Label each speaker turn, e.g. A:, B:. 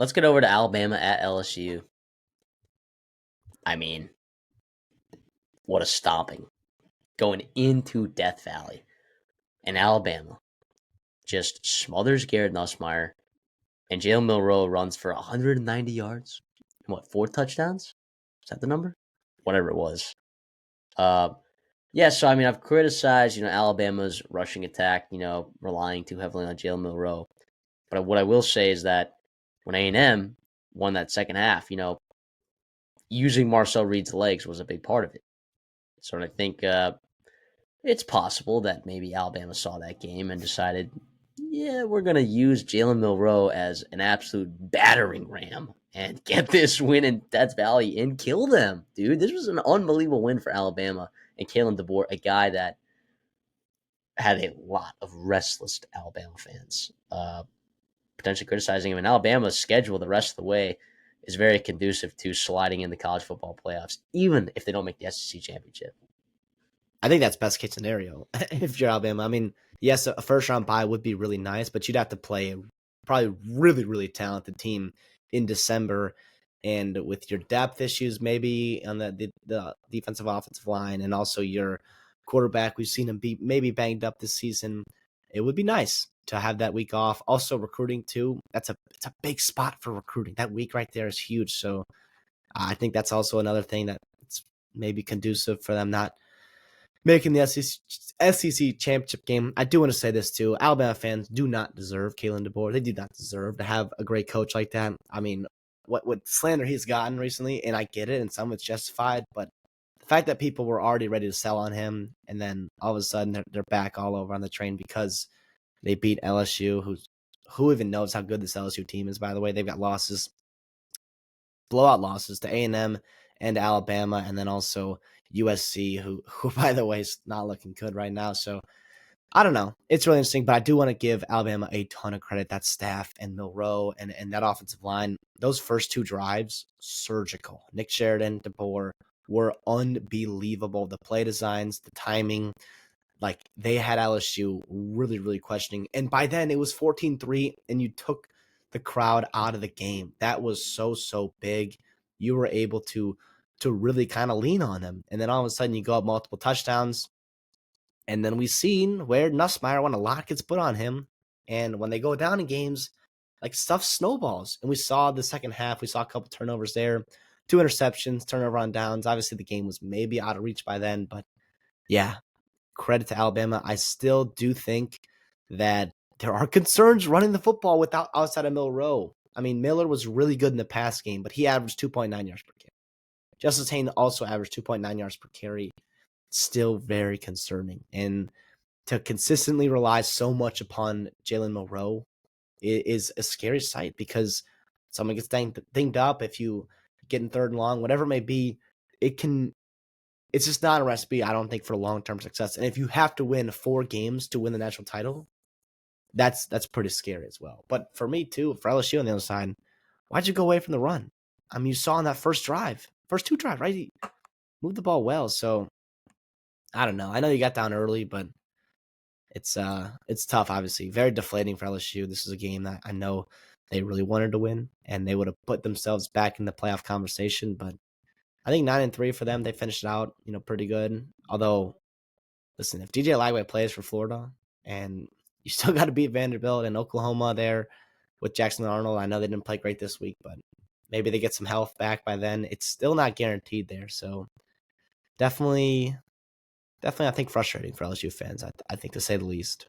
A: let's get over to Alabama at LSU. I mean, what a stomping. Going into Death Valley. And Alabama just smothers Garrett Nussmeier. And Jalen Milroe runs for 190 yards. And what, 4 touchdowns? Is that the number? Whatever it was. Uh, yeah, so I mean, I've criticized, Alabama's rushing attack, relying too heavily on Jalen Milroe. But what I will say is that when A&M won that second half, using Marcel Reed's legs was a big part of it. So I think it's possible that maybe Alabama saw that game and decided, yeah, we're going to use Jalen Milroe as an absolute battering ram and get this win in Death Valley and kill them, dude. This was an unbelievable win for Alabama and Kalen DeBoer, a guy that had a lot of restless Alabama fans, potentially criticizing him. And Alabama's schedule the rest of the way is very conducive to sliding in the college football playoffs, even if they don't make the SEC championship.
B: I think that's best case scenario if you're Alabama. I mean, yes, a first round bye would be really nice, but you'd have to play a probably really, really talented team in December. And with your depth issues, maybe on the defensive offensive line, and also your quarterback, we've seen him be maybe banged up this season. It would be nice to have that week off. Also, recruiting too. It's a big spot for recruiting. That week right there is huge. So I think that's also another thing that's maybe conducive for them not making the SEC championship game. I do want to say this too. Alabama fans do not deserve Kalen DeBoer. They do not deserve to have a great coach like that. I mean, what slander he's gotten recently, and I get it, and some of it's justified, but the fact that people were already ready to sell on him, and then all of a sudden they're back all over on the train because they beat LSU, who even knows how good this LSU team is, by the way. They've got blowout losses to A&M and Alabama, and then also USC, who by the way is not looking good right now. So I don't know. It's really interesting, but I do want to give Alabama a ton of credit. That staff and Milroe and that offensive line, those first 2 drives, surgical. Nick Sheridan, DeBoer were unbelievable. The play designs, the timing, like they had LSU really, really questioning. And by then it was 14-3, and you took the crowd out of the game. That was so big. You were able to really kind of lean on them. And then all of a sudden you go up multiple touchdowns. And then we've seen where Nussmeier, when a lot gets put on him, and when they go down in games, like stuff snowballs. And we saw the second half, we saw a couple turnovers there, 2 interceptions, turnover on downs. Obviously the game was maybe out of reach by then, but yeah, credit to Alabama. I still do think that there are concerns running the football outside of Milroe. I mean, Miller was really good in the pass game, but he averaged 2.9 yards per carry. Justice Haynes also averaged 2.9 yards per carry. Still very concerning. And to consistently rely so much upon Jalen Milroe is a scary sight, because someone gets dinged up, if you get in 3rd and long, whatever it may be, it's just not a recipe, I don't think, for long-term success. And if you have to win 4 games to win the national title, that's pretty scary as well. But for me too, for LSU on the other side, why'd you go away from the run? I mean, you saw in that first 2 drives, right? He moved the ball well. So I don't know. I know you got down early, but it's tough, obviously. Very deflating for LSU. This is a game that I know they really wanted to win, and they would have put themselves back in the playoff conversation. But I think 9-3 for them. They finished it out, pretty good. Although, listen, if DJ Lightweight plays for Florida, and you still got to beat Vanderbilt and Oklahoma there with Jackson Arnold. I know they didn't play great this week, but maybe they get some health back by then. It's still not guaranteed there. So definitely, I think frustrating for LSU fans, I think, to say the least.